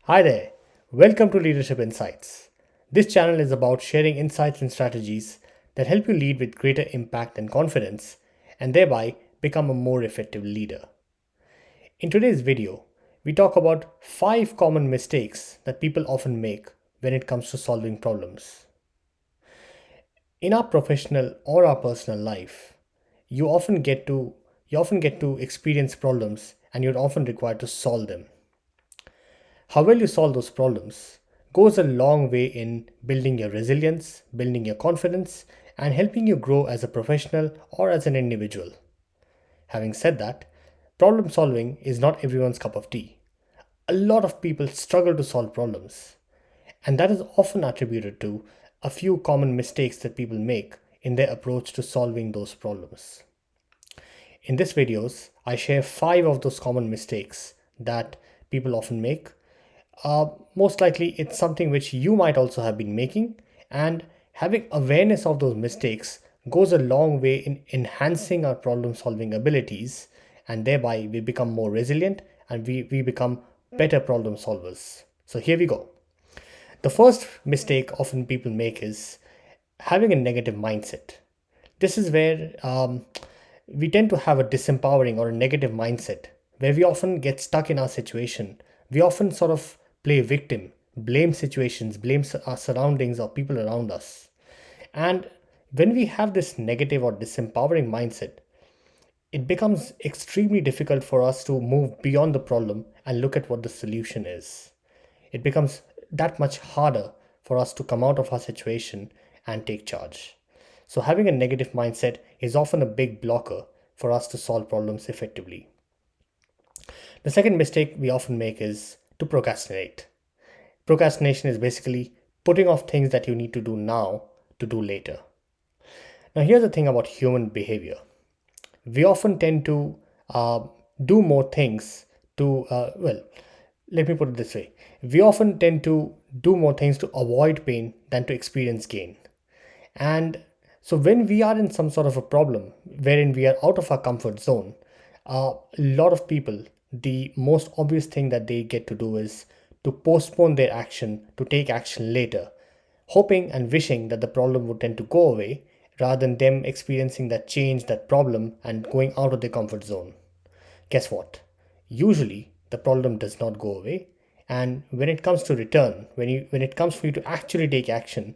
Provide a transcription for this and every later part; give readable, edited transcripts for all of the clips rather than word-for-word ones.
Hi there, welcome to Leadership Insights. This channel is about sharing insights and strategies that help you lead with greater impact and confidence and thereby become a more effective leader. In today's video, we talk about 5 common mistakes that people often make when it comes to solving problems. In our professional or our personal life, you often get to experience problems and you're often required to solve them. How well you solve those problems goes a long way in building your resilience, building your confidence, and helping you grow as a professional or as an individual. Having said that, problem solving is not everyone's cup of tea. A lot of people struggle to solve problems, and that is often attributed to a few common mistakes that people make in their approach to solving those problems. In this videos, I share 5 of those common mistakes that people often make. Most likely, it's something which you might also have been making, and having awareness of those mistakes goes a long way in enhancing our problem solving abilities, and thereby we become more resilient and we become better problem solvers. So, here we go. The first mistake often people make is having a negative mindset. This is where we tend to have a disempowering or a negative mindset where we often get stuck in our situation. We often sort of play victim, blame situations, blame our surroundings or people around us. And when we have this negative or disempowering mindset, it becomes extremely difficult for us to move beyond the problem and look at what the solution is. It becomes that much harder for us to come out of our situation and take charge. So, having a negative mindset is often a big blocker for us to solve problems effectively. The second mistake we often make is to procrastinate. Procrastination is basically putting off things that you need to do now to do later. Now, here's the thing about human behavior. We often tend to do more things to, let me put it this way. We often tend to do more things to avoid pain than to experience gain. And so, when we are in some sort of a problem wherein we are out of our comfort zone, a lot of people, the most obvious thing that they get to do is to postpone their action to take action later, hoping and wishing that the problem would tend to go away rather than them experiencing that change, that problem, and going out of their comfort zone. Guess what? Usually the problem does not go away, and when it comes to return, when it comes for you to actually take action,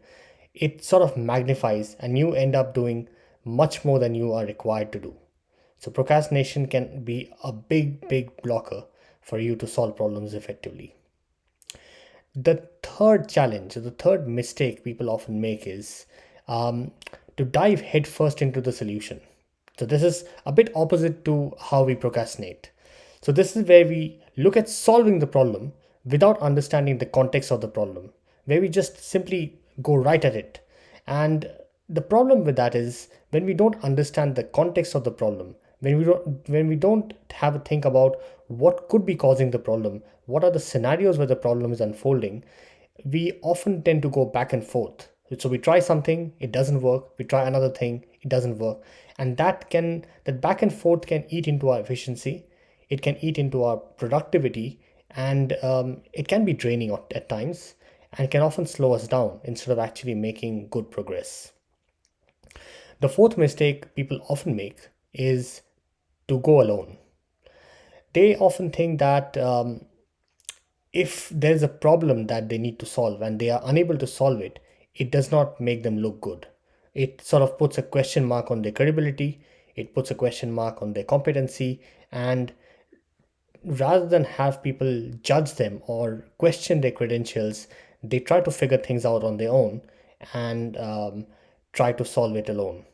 it sort of magnifies and you end up doing much more than you are required to do. So procrastination can be a big blocker for you to solve problems effectively. The third challenge, or the third mistake people often make is to dive headfirst into the solution. So this is a bit opposite to how we procrastinate. So this is where we look at solving the problem without understanding the context of the problem, where we just simply go right at it. And the problem with that is when we don't understand the context of the problem, when we don't have a think about what could be causing the problem, what are the scenarios where the problem is unfolding, we often tend to go back and forth. So we try something, it doesn't work, we try another thing, it doesn't work, and that back and forth can eat into our efficiency, it can eat into our productivity, and it can be draining at times and can often slow us down instead of actually making good progress. The fourth mistake people often make is to go alone. They often think that if there's a problem that they need to solve and they are unable to solve it, it does not make them look good. It sort of puts a question mark on their credibility, it puts a question mark on their competency, and rather than have people judge them or question their credentials, they try to figure things out on their own and try to solve it alone.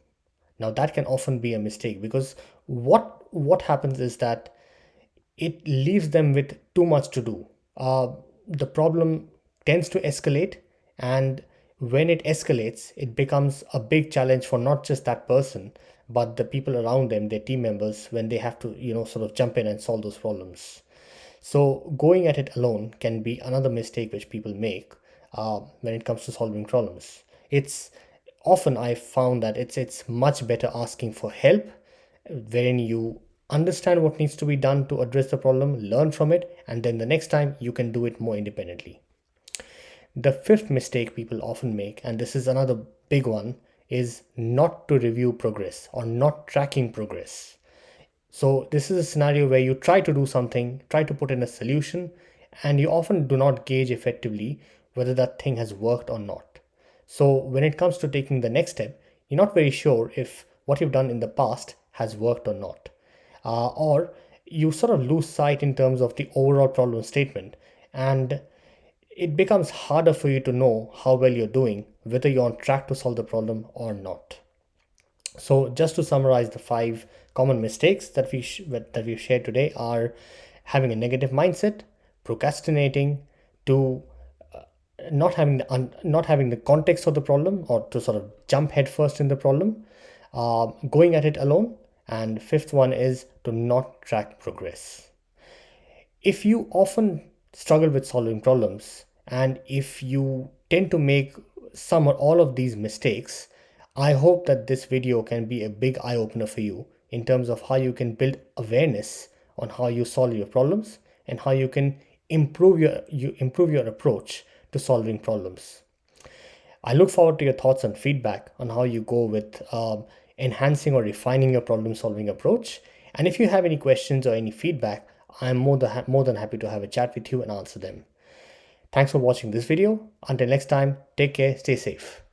Now that can often be a mistake because what happens is that it leaves them with too much to do. The problem tends to escalate, and when it escalates, it becomes a big challenge for not just that person, but the people around them, their team members, when they have to, sort of jump in and solve those problems. So, going at it alone can be another mistake which people make when it comes to solving problems. It's often I found that it's much better asking for help, wherein you understand what needs to be done to address the problem, learn from it, and then the next time you can do it more independently. The fifth mistake people often make, and this is another big one, is not to review progress or not tracking progress. So, this is a scenario where you try to do something, try to put in a solution, and you often do not gauge effectively whether that thing has worked or not. So, when it comes to taking the next step, you're not very sure if what you've done in the past has worked or not. Or you sort of lose sight in terms of the overall problem statement, and it becomes harder for you to know how well you're doing, whether you're on track to solve the problem or not. So, just to summarize, the five common mistakes that we've shared today are having a negative mindset, procrastinating, to not having the context of the problem or to sort of jump headfirst in the problem, going at it alone, and fifth one is to not track progress. If you often struggle with solving problems and if you tend to make some or all of these mistakes, I hope that this video can be a big eye opener for you in terms of how you can build awareness on how you solve your problems and how you can improve your approach to solving problems. I look forward to your thoughts and feedback on how you go with enhancing or refining your problem solving approach. And if you have any questions or any feedback, I'm more than happy to have a chat with you and answer them. Thanks for watching this video. Until next time, take care, stay safe.